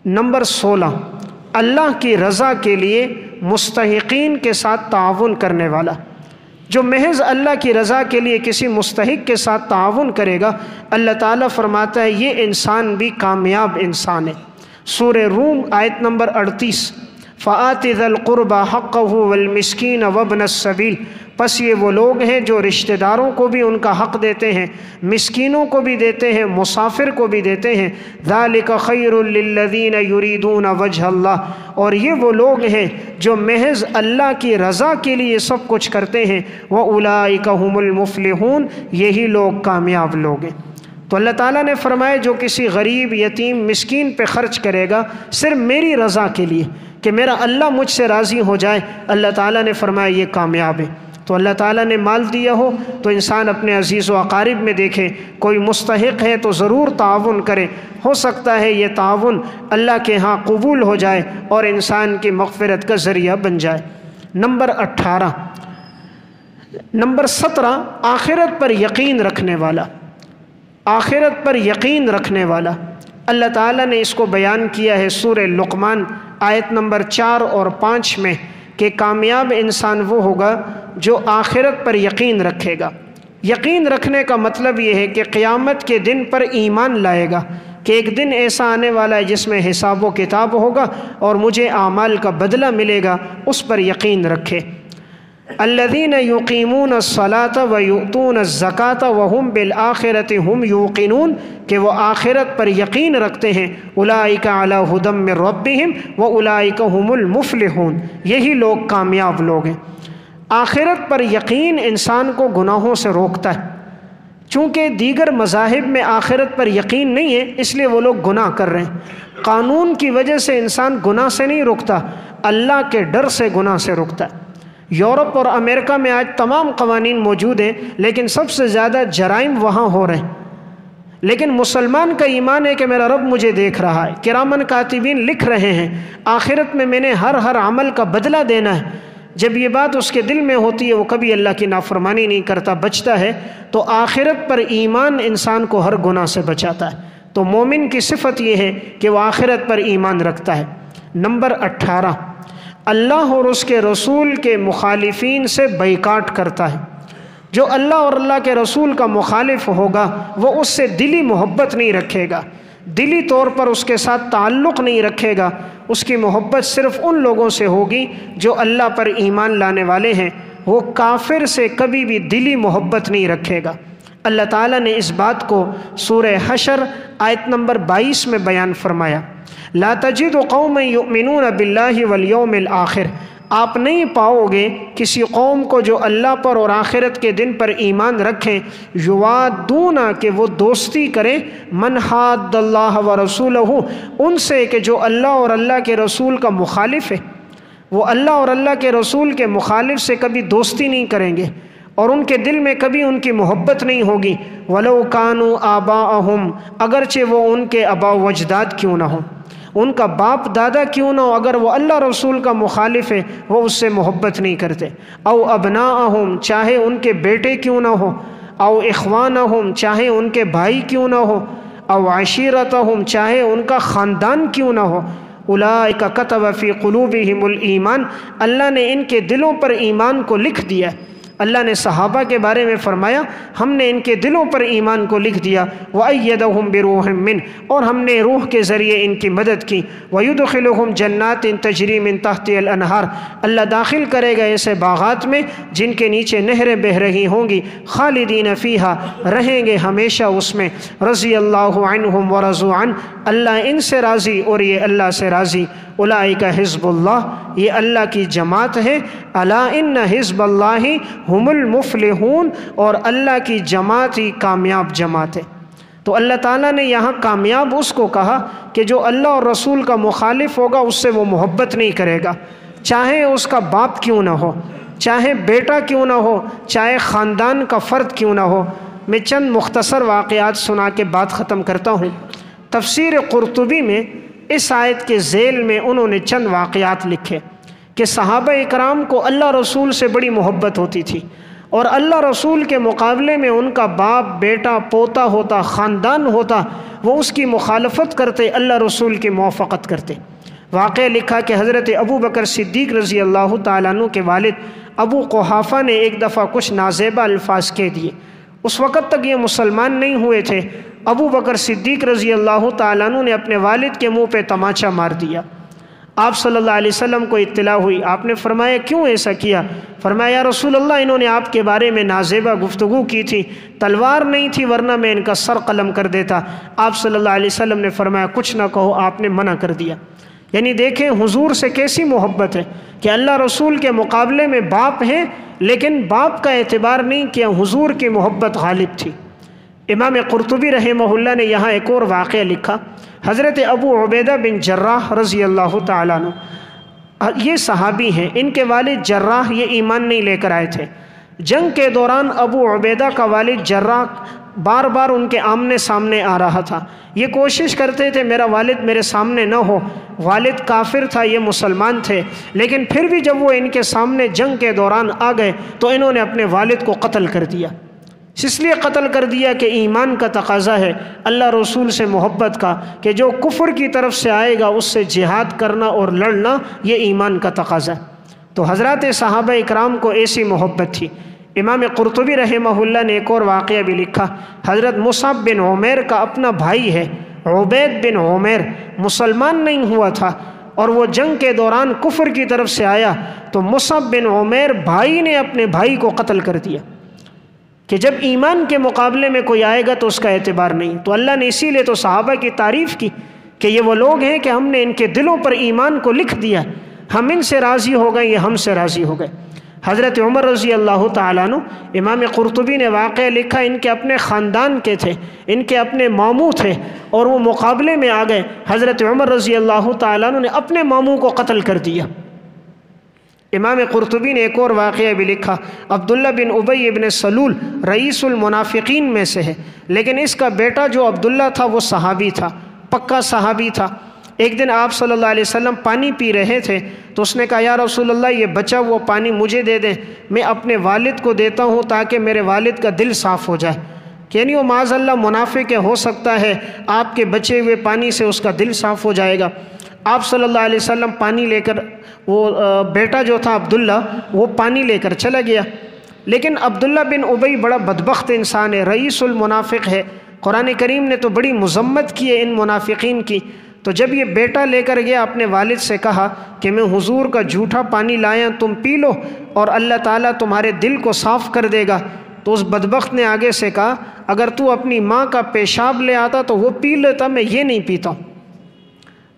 Number 16، اللہ کی رضا کے لیے مستحقین کے ساتھ تعاون کرنے والا۔ جو محض اللہ کی رضا کے لیے کسی مستحق کے ساتھ تعاون کرے گا، اللہ تعالیٰ فرماتا ہے یہ انسان بھی کامیاب انسان ہے۔ سورہ روم آیت نمبر 38، فَآتِ ذَا الْقُرْبَى حَقَّهُ وَالْمِسْكِينَ وَابْنَ السَّبِيلِ، پس یہ وہ لوگ ہیں جو رشتہ داروں کو بھی ان کا حق دیتے ہیں، مسکینوں کو بھی دیتے ہیں، مسافر کو بھی دیتے ہیں۔ ذَلِكَ خَيْرٌ لِّلَّذِينَ يُرِيدُونَ وَجْهَ اللَّهِ، اور یہ وہ لوگ ہیں جو محض اللہ کی رضا کے لیے سب کچھ کرتے ہیں۔ وَأُولَٰئِكَ هُمُ الْمُفْلِحُونَ، یہی لوگ کامیاب لوگ ہیں۔ تو اللہ تعالیٰ نے فرمایا جو کسی غریب، یتیم، مسکین پہ خرچ کرے گا صرف میری رضا کے لیے کہ میرا اللہ مجھ سے راضی ہو جائے، اللہ تعالیٰ نے فرمایا یہ کامیاب ہے۔ تو اللہ تعالیٰ نے مال دیا ہو تو انسان اپنے عزیز و اقارب میں دیکھے، کوئی مستحق ہے تو ضرور تعاون کرے، ہو سکتا ہے یہ تعاون اللہ کے ہاں قبول ہو جائے اور انسان کی مغفرت کا ذریعہ بن جائے۔ نمبر 18، نمبر 17، آخرت پر یقین رکھنے والا۔ آخرت پر یقین رکھنے والا، اللہ تعالیٰ نے اس کو بیان کیا ہے سورہ لقمان آیت نمبر 4 اور 5 میں کہ کامیاب انسان وہ ہوگا جو آخرت پر یقین رکھے گا۔ یقین رکھنے کا مطلب یہ ہے کہ قیامت کے دن پر ایمان لائے گا کہ ایک دن ایسا آنے والا ہے جس میں حساب و کتاب ہوگا اور مجھے اعمال کا بدلہ ملے گا، اس پر یقین رکھے۔ الذین یقیمون الصلاۃ ویؤتون الزکاۃ وہم بالآخرۃ ہم یوقنون، کہ وہ آخرت پر یقین رکھتے ہیں۔ اولئک علی ھدی من ربہم واولئک ھم المفلحون، یہی لوگ کامیاب لوگ ہیں۔ آخرت پر یقین انسان کو گناہوں سے روکتا ہے۔ چونکہ دیگر مذاہب میں آخرت پر یقین نہیں ہے اس لیے وہ لوگ گناہ کر رہے ہیں۔ قانون کی وجہ سے انسان گناہ سے نہیں رکتا، اللہ کے ڈر سے گناہ سے رکتا ہے۔ یورپ اور امریکہ میں آج تمام قوانین موجود ہیں لیکن سب سے زیادہ جرائم وہاں ہو رہے ہیں، لیکن مسلمان کا ایمان ہے کہ میرا رب مجھے دیکھ رہا ہے، کرامن کاتبین لکھ رہے ہیں، آخرت میں میں نے ہر عمل کا بدلہ دینا ہے۔ جب یہ بات اس کے دل میں ہوتی ہے وہ کبھی اللہ کی نافرمانی نہیں کرتا، بچتا ہے، تو آخرت پر ایمان انسان کو ہر گناہ سے بچاتا ہے۔ تو مومن کی صفت یہ ہے کہ وہ آخرت پر ایمان رکھتا ہے۔ نمبر 18، اللہ اور اس کے رسول کے مخالفین سے بائیکاٹ کرتا ہے۔ جو اللہ اور اللہ کے رسول کا مخالف ہوگا وہ اس سے دلی محبت نہیں رکھے گا، دلی طور پر اس کے ساتھ تعلق نہیں رکھے گا، اس کی محبت صرف ان لوگوں سے ہوگی جو اللہ پر ایمان لانے والے ہیں۔ وہ کافر سے کبھی بھی دلی محبت نہیں رکھے گا۔ اللہ تعالیٰ نے اس بات کو سورہ حشر آیت نمبر 22 میں بیان فرمایا، لا تجد قوما یؤمنون باللہ والیوم الآخر، آپ نہیں پاؤ گے کسی قوم کو جو اللہ پر اور آخرت کے دن پر ایمان رکھیں، یوادون، کہ وہ دوستی کریں، من حاد اللہ ورسولہ، ان سے کہ جو اللہ اور اللہ کے رسول کا مخالف ہے۔ وہ اللہ اور اللہ کے رسول کے مخالف سے کبھی دوستی نہیں کریں گے اور ان کے دل میں کبھی ان کی محبت نہیں ہوگی۔ وَلَوْ كَانُوا آبَاءَهُمْ، اگرچہ وہ ان کے آباء و اجداد کیوں نہ ہوں، ان کا باپ دادا کیوں نہ ہو، اگر وہ اللہ رسول کا مخالف ہے وہ اس سے محبت نہیں کرتے۔ او ابناءہم، چاہے ان کے بیٹے کیوں نہ ہو، او اخوانہم، چاہے ان کے بھائی کیوں نہ ہو، او عشیرتہم، چاہے ان کا خاندان کیوں نہ ہو۔ اولئک کتب فی قلوبہم الایمان، اللہ نے ان کے دلوں پر ایمان کو لکھ دیا۔ اللہ نے صحابہ کے بارے میں فرمایا ہم نے ان کے دلوں پر ایمان کو لکھ دیا۔ وَأَيَّدَهُمْ بِرُوحٍ مِّنْهُ، اور ہم نے روح کے ذریعے ان کی مدد کی۔ وَيُدْخِلُهُمْ جَنَّاتٍ تَجْرِي مِن تَحْتِهَا الْأَنْهَارُ، اللہ داخل کرے گا ایسے باغات میں جن کے نیچے نہریں بہہ رہی ہوں گی، خالدین فیہا، رہیں گے ہمیشہ اس میں۔ رضی اللہ عنہم ورضوا عنہ، اللہ ان سے راضی اور یہ اللہ سے راضی۔ اولئک حزب اللہ، یہ اللہ کی جماعت ہے۔ الا ان حزب اللہ ہم المفلحون، اور اللہ کی جماعت ہی کامیاب جماعت ہے۔ تو اللہ تعالیٰ نے یہاں کامیاب اس کو کہا کہ جو اللہ اور رسول کا مخالف ہوگا اس سے وہ محبت نہیں کرے گا، چاہے اس کا باپ کیوں نہ ہو، چاہے بیٹا کیوں نہ ہو، چاہے خاندان کا فرد کیوں نہ ہو۔ میں چند مختصر واقعات سنا کے بات ختم کرتا ہوں۔ تفسیر قرطبی میں اس آیت کے ذیل میں انہوں نے چند واقعات لکھے کہ صحابہ اکرام کو اللہ رسول سے بڑی محبت ہوتی تھی، اور اللہ رسول کے مقابلے میں ان کا باپ بیٹا پوتا ہوتا خاندان ہوتا وہ اس کی مخالفت کرتے، اللہ رسول کی موافقت کرتے۔ واقعہ لکھا کہ حضرت ابو بکر صدیق رضی اللہ تعالیٰ عنہ کے والد ابو قحافہ نے ایک دفعہ کچھ نازیبہ الفاظ کہہ دیے۔ اس وقت تک یہ مسلمان نہیں ہوئے تھے۔ ابو بکر صدیق رضی اللہ تعالیٰ عنہ نے اپنے والد کے منہ پہ تماچا مار دیا۔ آپ صلی اللہ علیہ وسلم کو اطلاع ہوئی، آپ نے فرمایا کیوں ایسا کیا؟ فرمایا یا رسول اللہ انہوں نے آپ کے بارے میں نازیبہ گفتگو کی تھی، تلوار نہیں تھی ورنہ میں ان کا سر قلم کر دیتا۔ آپ صلی اللہ علیہ وسلم نے فرمایا کچھ نہ کہو، آپ نے منع کر دیا۔ یعنی دیکھیں حضور سے کیسی محبت ہے کہ اللہ رسول کے مقابلے میں باپ ہیں لیکن باپ کا اعتبار نہیں کیا، حضور کی محبت غالب تھی۔ امام قرطبی رحمہ اللہ نے یہاں ایک اور واقعہ لکھا، حضرت ابو عبیدہ بن جراح رضی اللہ تعالیٰ عنہ، یہ صحابی ہیں، ان کے والد جراح یہ ایمان نہیں لے کر آئے تھے۔ جنگ کے دوران ابو عبیدہ کا والد جراح بار بار ان کے آمنے سامنے آ رہا تھا، یہ کوشش کرتے تھے میرا والد میرے سامنے نہ ہو۔ والد کافر تھا، یہ مسلمان تھے، لیکن پھر بھی جب وہ ان کے سامنے جنگ کے دوران آ گئے تو انہوں نے اپنے والد کو قتل کر دیا۔ اس لیے قتل کر دیا کہ ایمان کا تقاضا ہے، اللہ رسول سے محبت کا، کہ جو کفر کی طرف سے آئے گا اس سے جہاد کرنا اور لڑنا یہ ایمان کا تقاضا ہے۔ تو حضرات صحابہ اکرام کو ایسی محبت تھی۔ امام قرطبی رحمہ اللہ نے ایک اور واقعہ بھی لکھا، حضرت مصعب بن عمیر کا اپنا بھائی ہے عبید بن عمیر، مسلمان نہیں ہوا تھا اور وہ جنگ کے دوران کفر کی طرف سے آیا تو مصعب بن عمیر بھائی نے اپنے بھائی کو قتل کر دیا کہ جب ایمان کے مقابلے میں کوئی آئے گا تو اس کا اعتبار نہیں۔ تو اللہ نے اسی لیے تو صحابہ کی تعریف کی کہ یہ وہ لوگ ہیں کہ ہم نے ان کے دلوں پر ایمان کو لکھ دیا، ہم ان سے راضی ہو گئے، یہ ہم سے راضی ہو گئے۔ حضرت عمر رضی اللہ تعالیٰ عنہ، امام قرطبی نے واقعہ لکھا، ان کے اپنے خاندان کے تھے، ان کے اپنے ماموں تھے اور وہ مقابلے میں آ گئے۔ حضرت عمر رضی اللہ تعالیٰ عنہ نے اپنے ماموں کو قتل کر دیا۔ امام قرطبی نے ایک اور واقعہ بھی لکھا، عبداللہ بن ابی بن سلول رئیس المنافقین میں سے ہے، لیکن اس کا بیٹا جو عبداللہ تھا وہ صحابی تھا، پکا صحابی تھا۔ ایک دن آپ صلی اللہ علیہ وسلم پانی پی رہے تھے تو اس نے کہا یا رسول اللہ یہ بچا ہوا پانی مجھے دے دیں، میں اپنے والد کو دیتا ہوں تاکہ میرے والد کا دل صاف ہو جائے۔ یعنی وہ معاذ اللہ منافق ہو سکتا ہے، آپ کے بچے ہوئے پانی سے اس کا دل صاف ہو جائے گا۔ آپ صلی اللہ علیہ وسلم پانی لے کر، وہ بیٹا جو تھا عبداللہ وہ پانی لے کر چلا گیا، لیکن عبداللہ بن ابی بڑا بدبخت انسان ہے، رئیس المنافق ہے۔ قرآن کریم نے تو بڑی مذمت کی ہے ان منافقین کی۔ تو جب یہ بیٹا لے کر گیا اپنے والد سے کہا کہ میں حضور کا جھوٹا پانی لایا، تم پی لو اور اللہ تعالیٰ تمہارے دل کو صاف کر دے گا۔ تو اس بدبخت نے آگے سے کہا اگر تو اپنی ماں کا پیشاب لے آتا تو وہ پی لیتا، میں یہ نہیں پیتا ہوں۔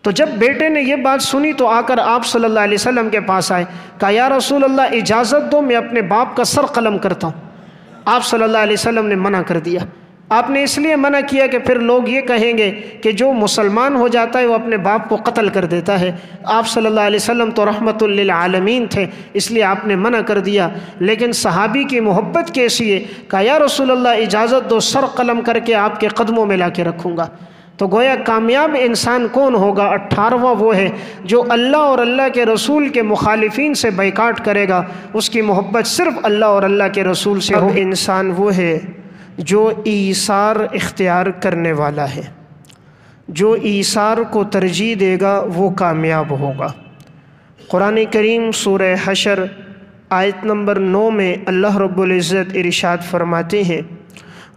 تو جب بیٹے نے یہ بات سنی تو آ کر آپ صلی اللہ علیہ وسلم کے پاس آئے، کہا یا رسول اللہ اجازت دو میں اپنے باپ کا سر قلم کرتا ہوں۔ آپ صلی اللہ علیہ وسلم نے منع کر دیا۔ آپ نے اس لیے منع کیا کہ پھر لوگ یہ کہیں گے کہ جو مسلمان ہو جاتا ہے وہ اپنے باپ کو قتل کر دیتا ہے۔ آپ صلی اللہ علیہ وسلم تو رحمت للعالمین تھے، اس لیے آپ نے منع کر دیا۔ لیکن صحابی کی محبت کیسی ہے، کہا یا رسول اللہ اجازت دو، سر قلم کر کے آپ کے قدموں میں لا کے رکھوں گا۔ تو گویا کامیاب انسان کون ہوگا؟ 18واں وہ ہے جو اللہ اور اللہ کے رسول کے مخالفین سے بائیکاٹ کرے گا، اس کی محبت صرف اللہ اور اللہ کے رسول سے ہو۔ انسان وہ ہے جو ایثار اختیار کرنے والا ہے، جو ایثار کو ترجیح دے گا وہ کامیاب ہوگا۔ قرآن کریم سورہ حشر آیت نمبر 9 میں اللہ رب العزت ارشاد فرماتے ہیں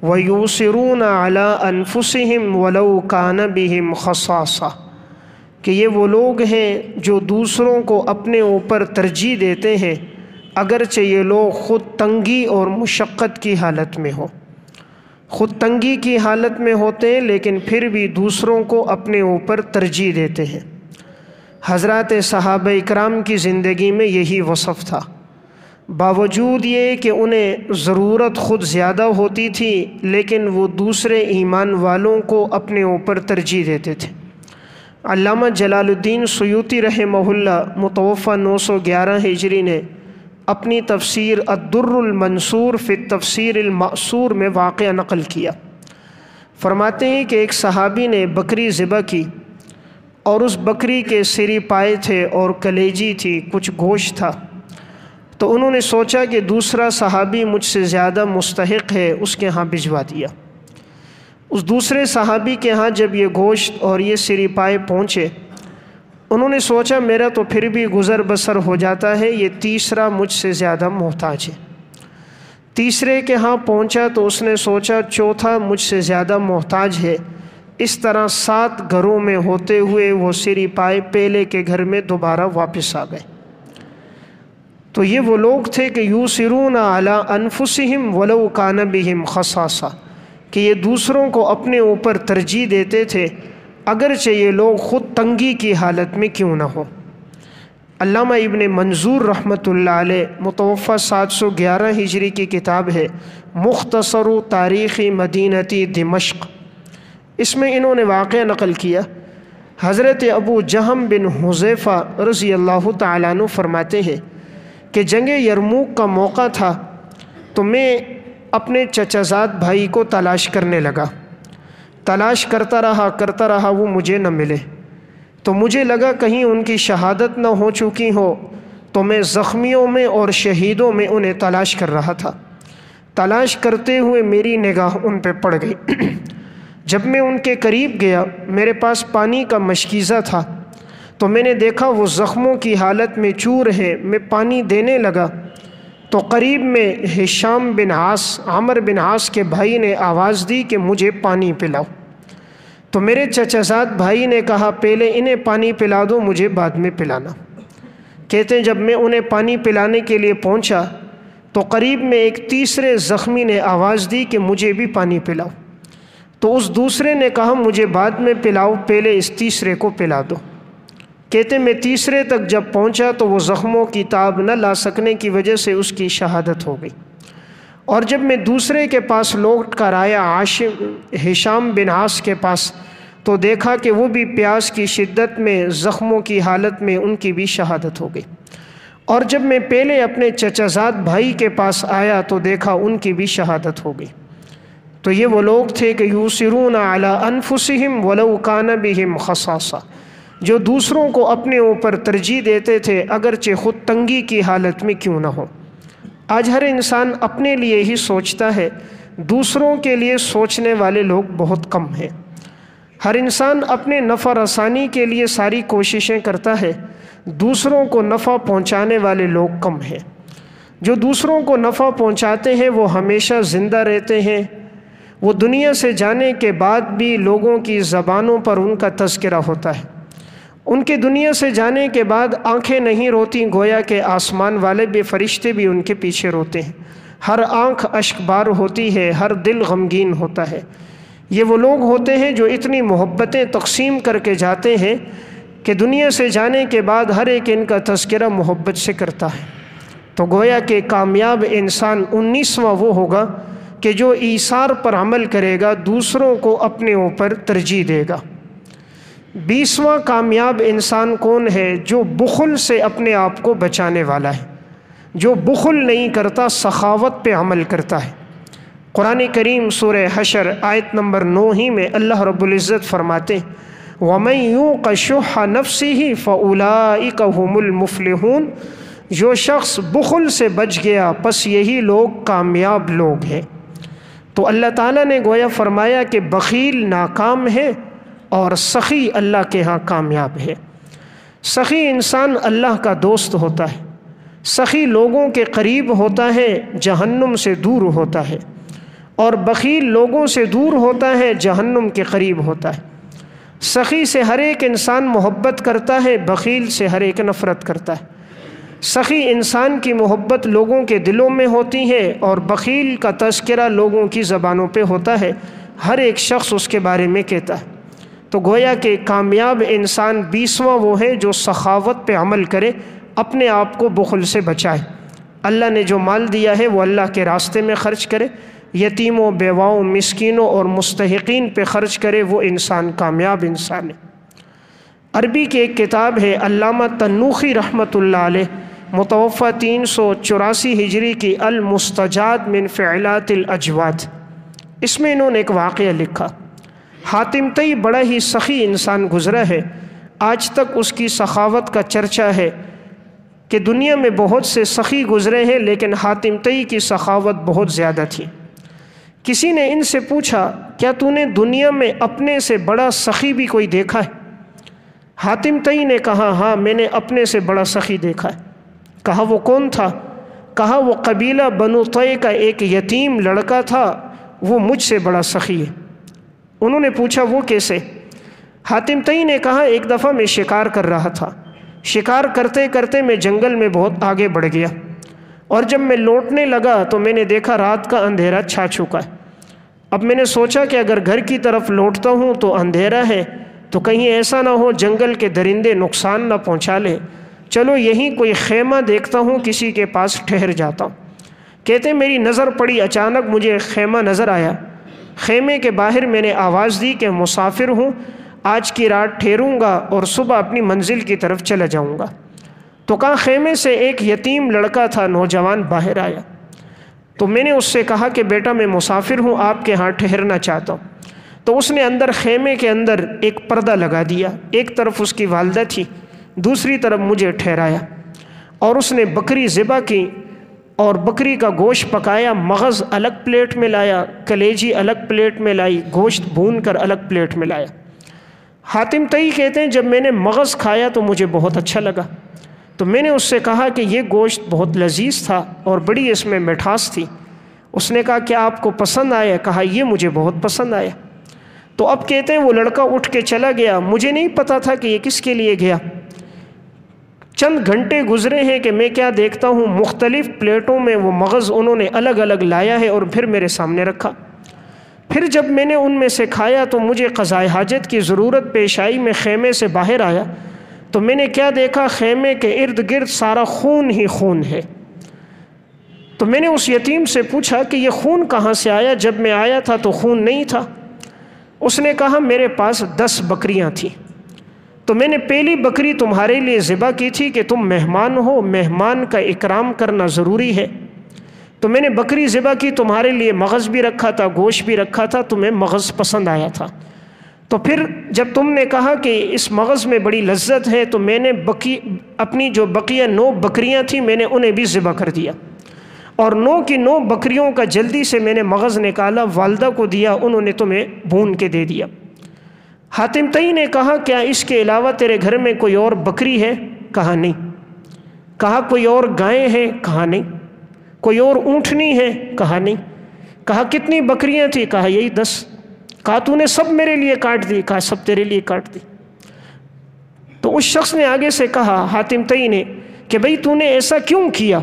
وَيُؤْثِرُونَ عَلَىٰ أَنفُسِهِمْ وَلَوْ كَانَ بِهِمْ خَصَاصَةٌ، کہ یہ وہ لوگ ہیں جو دوسروں کو اپنے اوپر ترجیح دیتے ہیں اگرچہ یہ لوگ خود تنگی اور مشقت کی حالت میں ہوں، خود تنگی کی حالت میں ہوتے ہیں لیکن پھر بھی دوسروں کو اپنے اوپر ترجیح دیتے ہیں۔ حضرات صحابہ اکرام کی زندگی میں یہی وصف تھا، باوجود یہ کہ انہیں ضرورت خود زیادہ ہوتی تھی لیکن وہ دوسرے ایمان والوں کو اپنے اوپر ترجیح دیتے تھے۔ علامہ جلال الدین سیوطی رحمہ اللہ متوفی 911 ہجری نے اپنی تفسیر الدر المنصور فی التفسیر المأثور میں واقعہ نقل کیا۔ فرماتے ہیں کہ ایک صحابی نے بکری ذبح کی اور اس بکری کے سری پائے تھے اور کلیجی تھی، کچھ گوشت تھا۔ تو انہوں نے سوچا کہ دوسرا صحابی مجھ سے زیادہ مستحق ہے، اس کے ہاں بھجوا دیا۔ اس دوسرے صحابی کے ہاں جب یہ گوشت اور یہ سری پائے پہنچے، انہوں نے سوچا میرا تو پھر بھی گزر بسر ہو جاتا ہے، یہ تیسرا مجھ سے زیادہ محتاج ہے۔ تیسرے کے ہاں پہنچا تو اس نے سوچا چوتھا مجھ سے زیادہ محتاج ہے۔ اس طرح 7 گھروں میں ہوتے ہوئے وہ سری پائے پہلے کے گھر میں دوبارہ واپس آ گئے۔ تو یہ وہ لوگ تھے کہ یوسرون علی انفسہم ولو کان بہم خصاصہ، کہ یہ دوسروں کو اپنے اوپر ترجیح دیتے تھے اگرچہ یہ لوگ خود تنگی کی حالت میں کیوں نہ ہو۔ علامہ ابن منظور رحمۃ اللہ علیہ متوفہ 711 ہجری کی کتاب ہے مختصر تاریخ مدینتی دمشق، اس میں انہوں نے واقعہ نقل کیا۔ حضرت ابو جہم بن حذیفہ رضی اللہ تعالیٰ عنہ فرماتے ہیں کہ جنگ یرموک کا موقع تھا تو میں اپنے چچا زاد بھائی کو تلاش کرنے لگا، تلاش کرتا رہا وہ مجھے نہ ملے، تو مجھے لگا کہیں ان کی شہادت نہ ہو چکی ہو، تو میں زخمیوں میں اور شہیدوں میں انہیں تلاش کر رہا تھا۔ تلاش کرتے ہوئے میری نگاہ ان پہ پڑ گئی۔ جب میں ان کے قریب گیا، میرے پاس پانی کا مشکیزہ تھا، تو میں نے دیکھا وہ زخموں کی حالت میں چور ہیں۔ میں پانی دینے لگا تو قریب میں ہشام بن عاص، عمر بن عاص کے بھائی نے آواز دی کہ مجھے پانی پلاؤ۔ تو میرے چچا زاد بھائی نے کہا پہلے انہیں پانی پلا دو، مجھے بعد میں پلانا۔ کہتے ہیں جب میں انہیں پانی پلانے کے لیے پہنچا تو قریب میں ایک تیسرے زخمی نے آواز دی کہ مجھے بھی پانی پلاؤ۔ تو اس دوسرے نے کہا مجھے بعد میں پلاؤ، پہلے اس تیسرے کو پلا دو۔ کہتے میں تیسرے تک جب پہنچا تو وہ زخموں کی تاب نہ لا سکنے کی وجہ سے اس کی شہادت ہو گئی۔ اور جب میں دوسرے کے پاس لوٹ کر آیا ہشام بن عاص کے پاس، تو دیکھا کہ وہ بھی پیاس کی شدت میں زخموں کی حالت میں ان کی بھی شہادت ہو گئی۔ اور جب میں پہلے اپنے چچا زاد بھائی کے پاس آیا تو دیکھا ان کی بھی شہادت ہو گئی۔ تو یہ وہ لوگ تھے کہ یوسرون علی انفسہم ولو کان بہم خصاصہ، جو دوسروں کو اپنے اوپر ترجیح دیتے تھے اگرچہ خود تنگی کی حالت میں کیوں نہ ہو۔ آج ہر انسان اپنے لیے ہی سوچتا ہے، دوسروں کے لیے سوچنے والے لوگ بہت کم ہیں۔ ہر انسان اپنے نفع رسانی کے لیے ساری کوششیں کرتا ہے، دوسروں کو نفع پہنچانے والے لوگ کم ہیں۔ جو دوسروں کو نفع پہنچاتے ہیں وہ ہمیشہ زندہ رہتے ہیں، وہ دنیا سے جانے کے بعد بھی لوگوں کی زبانوں پر ان کا تذکرہ ہوتا ہے۔ ان کے دنیا سے جانے کے بعد آنکھیں نہیں روتی، گویا کہ آسمان والے بھی فرشتے بھی ان کے پیچھے روتے ہیں۔ ہر آنکھ اشک بار ہوتی ہے، ہر دل غمگین ہوتا ہے۔ یہ وہ لوگ ہوتے ہیں جو اتنی محبتیں تقسیم کر کے جاتے ہیں کہ دنیا سے جانے کے بعد ہر ایک ان کا تذکرہ محبت سے کرتا ہے۔ تو گویا کہ کامیاب انسان 19واں وہ ہوگا کہ جو ایثار پر عمل کرے گا، دوسروں کو اپنے اوپر ترجیح دے گا۔ 20واں کامیاب انسان کون ہے؟ جو بخل سے اپنے آپ کو بچانے والا ہے، جو بخل نہیں کرتا، سخاوت پہ عمل کرتا ہے۔ قرآن کریم سورہ حشر آیت نمبر 9 ہی میں اللہ رب العزت فرماتے ہیں وَمَن يُوقَ شُحَّ نَفْسِهِ فَأُولَٰئِكَ هُمُ الْمُفْلِحُونَ، جو شخص بخل سے بچ گیا پس یہی لوگ کامیاب لوگ ہیں۔ تو اللہ تعالیٰ نے گویا فرمایا کہ بخیل ناکام ہے اور سخی اللہ کے ہاں کامیاب ہے۔ سخی انسان اللہ کا دوست ہوتا ہے، سخی لوگوں کے قریب ہوتا ہے، جہنم سے دور ہوتا ہے، اور بخیل لوگوں سے دور ہوتا ہے، جہنم کے قریب ہوتا ہے۔ سخی سے ہر ایک انسان محبت کرتا ہے، بخیل سے ہر ایک نفرت کرتا ہے۔ سخی انسان کی محبت لوگوں کے دلوں میں ہوتی ہے اور بخیل کا تذکرہ لوگوں کی زبانوں پہ ہوتا ہے، ہر ایک شخص اس کے بارے میں کہتا ہے۔ تو گویا کہ کامیاب انسان 20واں وہ ہے جو سخاوت پہ عمل کرے، اپنے آپ کو بخل سے بچائے۔ اللہ نے جو مال دیا ہے وہ اللہ کے راستے میں خرچ کرے، یتیموں، بیواؤں، مسکینوں اور مستحقین پہ خرچ کرے، وہ انسان کامیاب انسان ہے۔ عربی کی ایک کتاب ہے علامہ تنوخی رحمۃ اللہ علیہ متوفہ 384 ہجری کی المستجاد من فعلات الاجواد، اس میں انہوں نے ایک واقعہ لکھا۔ حاتم طئی بڑا ہی سخی انسان گزرا ہے، آج تک اس کی سخاوت کا چرچا ہے کہ دنیا میں بہت سے سخی گزرے ہیں لیکن حاتم طئی کی سخاوت بہت زیادہ تھی۔ کسی نے ان سے پوچھا کیا تو نے دنیا میں اپنے سے بڑا سخی بھی کوئی دیکھا ہے؟ حاتم طئی نے کہا ہاں میں نے اپنے سے بڑا سخی دیکھا ہے۔ کہا وہ کون تھا؟ کہا وہ قبیلہ بنو طے کا ایک یتیم لڑکا تھا، وہ مجھ سے بڑا سخی ہے۔ انہوں نے پوچھا وہ کیسے؟ حاتم طئی نے کہا ایک دفعہ میں شکار کر رہا تھا، شکار کرتے کرتے میں جنگل میں بہت آگے بڑھ گیا، اور جب میں لوٹنے لگا تو میں نے دیکھا رات کا اندھیرا چھا چکا ہے۔ اب میں نے سوچا کہ اگر گھر کی طرف لوٹتا ہوں تو اندھیرا ہے، تو کہیں ایسا نہ ہو جنگل کے درندے نقصان نہ پہنچا لیں، چلو یہیں کوئی خیمہ دیکھتا ہوں، کسی کے پاس ٹھہر جاتا ہوں۔ کہتے میری نظر پڑی، اچانک مجھے خیمہ نظر آیا۔ خیمے کے باہر میں نے آواز دی کہ مسافر ہوں، آج کی رات ٹھہروں گا اور صبح اپنی منزل کی طرف چلا جاؤں گا۔ تو کہا خیمے سے ایک یتیم لڑکا تھا، نوجوان باہر آیا، تو میں نے اس سے کہا کہ بیٹا میں مسافر ہوں، آپ کے ہاں ٹھہرنا چاہتا ہوں۔ تو اس نے اندر خیمے کے اندر ایک پردہ لگا دیا، ایک طرف اس کی والدہ تھی، دوسری طرف مجھے ٹھہرایا، اور اس نے بکری ذبح کی اور بکری کا گوشت پکایا، مغز الگ پلیٹ میں لایا، کلیجی الگ پلیٹ میں لائی، گوشت بھون کر الگ پلیٹ میں لایا۔ حاتم طئی کہتے ہیں جب میں نے مغز کھایا تو مجھے بہت اچھا لگا، تو میں نے اس سے کہا کہ یہ گوشت بہت لذیذ تھا اور بڑی اس میں مٹھاس تھی۔ اس نے کہا کیا آپ کو پسند آیا؟ کہا یہ مجھے بہت پسند آیا۔ تو اب کہتے ہیں وہ لڑکا اٹھ کے چلا گیا، مجھے نہیں پتا تھا کہ یہ کس کے لیے گیا۔ چند گھنٹے گزرے ہیں کہ میں کیا دیکھتا ہوں مختلف پلیٹوں میں وہ مغز انہوں نے الگ الگ لایا ہے اور پھر میرے سامنے رکھا۔ پھر جب میں نے ان میں سے کھایا تو مجھے قضائے حاجت کی ضرورت پیش آئی، میں خیمے سے باہر آیا تو میں نے کیا دیکھا، خیمے کے ارد گرد سارا خون ہی خون ہے۔ تو میں نے اس یتیم سے پوچھا کہ یہ خون کہاں سے آیا؟ جب میں آیا تھا تو خون نہیں تھا۔ اس نے کہا میرے پاس 10 بکریاں تھیں، تو میں نے پہلی بکری تمہارے لیے ذبح کی تھی کہ تم مہمان ہو، مہمان کا اکرام کرنا ضروری ہے، تو میں نے بکری ذبح کی، تمہارے لیے مغز بھی رکھا تھا، گوشت بھی رکھا تھا، تمہیں مغز پسند آیا تھا۔ تو پھر جب تم نے کہا کہ اس مغز میں بڑی لذت ہے تو میں نے اپنی جو بقیہ 9 بکریاں تھیں میں نے انہیں بھی ذبح کر دیا، اور 9 کی 9 بکریوں کا جلدی سے میں نے مغز نکالا، والدہ کو دیا، انہوں نے تمہیں بھون کے دے دیا۔ حاتم طئی نے کہا کیا اس کے علاوہ تیرے گھر میں کوئی اور بکری ہے؟ کہا نہیں۔ کہا کوئی اور گائیں ہیں؟ کہا نہیں۔ کوئی اور اونٹنی ہے؟ کہا نہیں۔ کہا کتنی بکریاں تھی؟ کہا یہی 10۔ کہا تو نے سب میرے لیے کاٹ دی؟ کہا سب تیرے لیے کاٹ دی۔ تو اس شخص نے آگے سے کہا حاتم طئی نے کہ بھئی تو نے ایسا کیوں کیا؟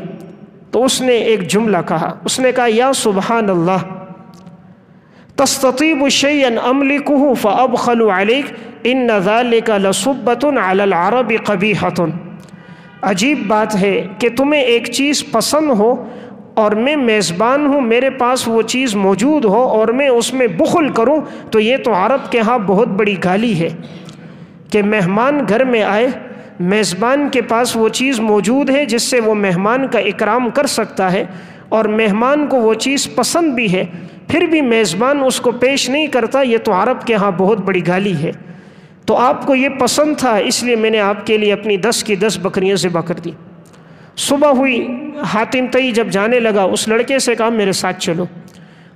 تو اس نے ایک جملہ کہا، اس نے کہا یا سبحان اللہ تستطیب شیئا املکہ فابخل علیک ان ذالک لصبۃ علی العرب قبیحۃ۔ عجیب بات ہے کہ تمہیں ایک چیز پسند ہو اور میں میزبان ہوں، میرے پاس وہ چیز موجود ہو اور میں اس میں بخل کروں، تو یہ تو عرب کے ہاں بہت بڑی گالی ہے کہ مہمان گھر میں آئے، میزبان کے پاس وہ چیز موجود ہے جس سے وہ مہمان کا اکرام کر سکتا ہے، اور مہمان کو وہ چیز پسند بھی ہے، پھر بھی میزبان اس کو پیش نہیں کرتا، یہ تو عرب کے ہاں بہت بڑی گالی ہے۔ تو آپ کو یہ پسند تھا، اس لیے میں نے آپ کے لیے اپنی 10 کی 10 بکریاں ذبح کر دی۔ صبح ہوئی، حاتم طئی جب جانے لگا اس لڑکے سے کہا میرے ساتھ چلو۔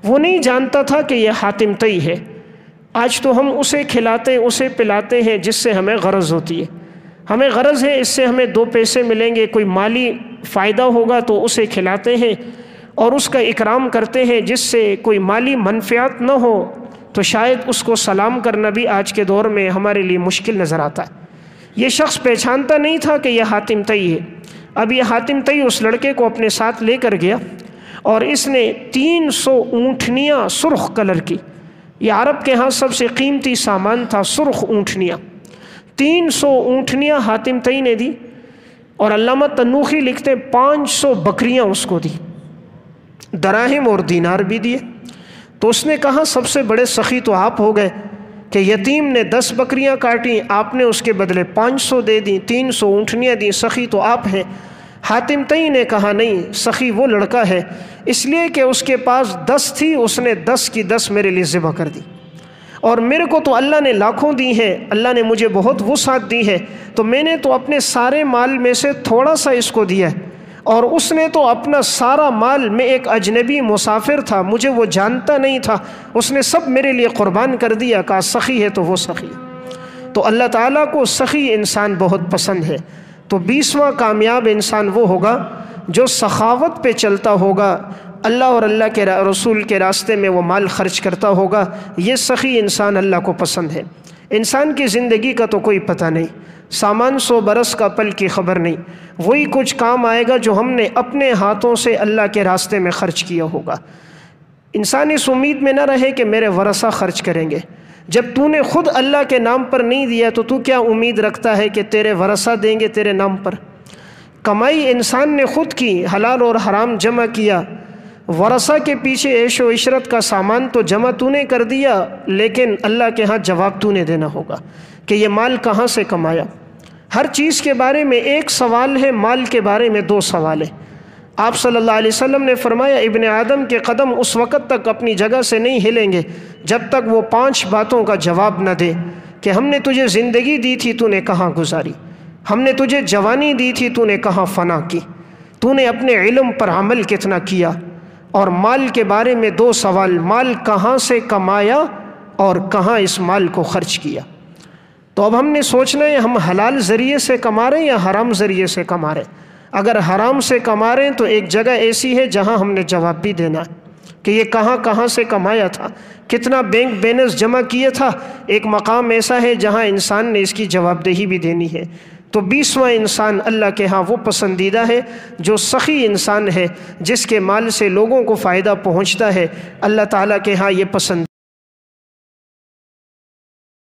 وہ نہیں جانتا تھا کہ یہ حاتم طئی ہے۔ آج تو ہم اسے کھلاتے اسے پلاتے ہیں جس سے ہمیں غرض ہوتی ہے، ہمیں غرض ہے اس سے ہمیں 2 پیسے ملیں گے، کوئی مالی فائدہ ہوگا تو اسے کھلاتے ہیں اور اس کا اکرام کرتے ہیں، جس سے کوئی مالی منفعت نہ ہو تو شاید اس کو سلام کرنا بھی آج کے دور میں ہمارے لیے مشکل نظر آتا ہے۔ یہ شخص پہچانتا نہیں تھا کہ یہ حاتم طئی ہے۔ اب یہ حاتم طئی اس لڑکے کو اپنے ساتھ لے کر گیا اور اس نے 300 اونٹنیاں سرخ کلر کی، یہ عرب کے ہاں سب سے قیمتی سامان تھا، سرخ اونٹنیاں، 300 اونٹنیاں حاتم طئی نے دی، اور علامہ تنوخی لکھتے 500 بکریاں اس کو دی، دراہم اور دینار بھی دیے۔ تو اس نے کہا سب سے بڑے سخی تو آپ ہو گئے کہ یتیم نے 10 بکریاں کاٹیں، آپ نے اس کے بدلے 500 دے دیں، 300 اونٹنیاں دیں، سخی تو آپ ہیں۔ حاتم طئی نے کہا نہیں، سخی وہ لڑکا ہے، اس لیے کہ اس کے پاس 10 تھی، اس نے 10 کی 10 میرے لیے ذبح کر دی، اور میرے کو تو اللہ نے لاکھوں دی ہیں، اللہ نے مجھے بہت وسعت دی ہے، تو میں نے تو اپنے سارے مال میں سے تھوڑا سا اس کو دیا ہے، اور اس نے تو اپنا سارا مال، میں ایک اجنبی مسافر تھا، مجھے وہ جانتا نہیں تھا، اس نے سب میرے لیے قربان کر دیا، کہا سخی ہے تو وہ سخی۔ تو اللہ تعالیٰ کو سخی انسان بہت پسند ہے۔ تو 20واں کامیاب انسان وہ ہوگا جو سخاوت پہ چلتا ہوگا، اللہ اور اللہ کے رسول کے راستے میں وہ مال خرچ کرتا ہوگا، یہ سخی انسان اللہ کو پسند ہے۔ انسان کی زندگی کا تو کوئی پتہ نہیں، سامان 100 برس کا پل کی خبر نہیں، وہی کچھ کام آئے گا جو ہم نے اپنے ہاتھوں سے اللہ کے راستے میں خرچ کیا ہوگا۔ انسان اس امید میں نہ رہے کہ میرے ورثہ خرچ کریں گے، جب تو نے خود اللہ کے نام پر نہیں دیا تو کیا امید رکھتا ہے کہ تیرے ورثہ دیں گے تیرے نام پر؟ کمائی انسان نے خود کی، حلال اور حرام جمع کیا، ورثہ کے پیچھے عیش و عشرت کا سامان تو جمع تو نے کر دیا، لیکن اللہ کے ہاں جواب تو نے دینا ہوگا کہ یہ مال کہاں سے کمایا۔ ہر چیز کے بارے میں ایک سوال ہے، مال کے بارے میں 2 سوال ہیں۔ آپ صلی اللہ علیہ وسلم نے فرمایا ابن آدم کے قدم اس وقت تک اپنی جگہ سے نہیں ہلیں گے جب تک وہ 5 باتوں کا جواب نہ دے کہ ہم نے تجھے زندگی دی تھی تو نے کہاں گزاری، ہم نے تجھے جوانی دی تھی تو نے کہاں فنا کی، تو نے اپنے علم پر عمل کتنا کیا، اور مال کے بارے میں 2 سوال، مال کہاں سے کمایا اور کہاں اس مال کو خرچ کیا۔ تو اب ہم نے سوچنا ہے ہم حلال ذریعے سے کما رہے ہیں یا حرام ذریعے سے کما رہے ہیں۔ اگر حرام سے کما رہے ہیں تو ایک جگہ ایسی ہے جہاں ہم نے جواب بھی دینا ہے کہ یہ کہاں سے کمایا تھا، کتنا بینک بیلنس جمع کیا تھا۔ ایک مقام ایسا ہے جہاں انسان نے اس کی جواب دہی بھی دینی ہے۔ تو 20واں انسان اللہ کے ہاں وہ پسندیدہ ہے جو سخی انسان ہے، جس کے مال سے لوگوں کو فائدہ پہنچتا ہے، اللہ تعالیٰ کے ہاں یہ پسند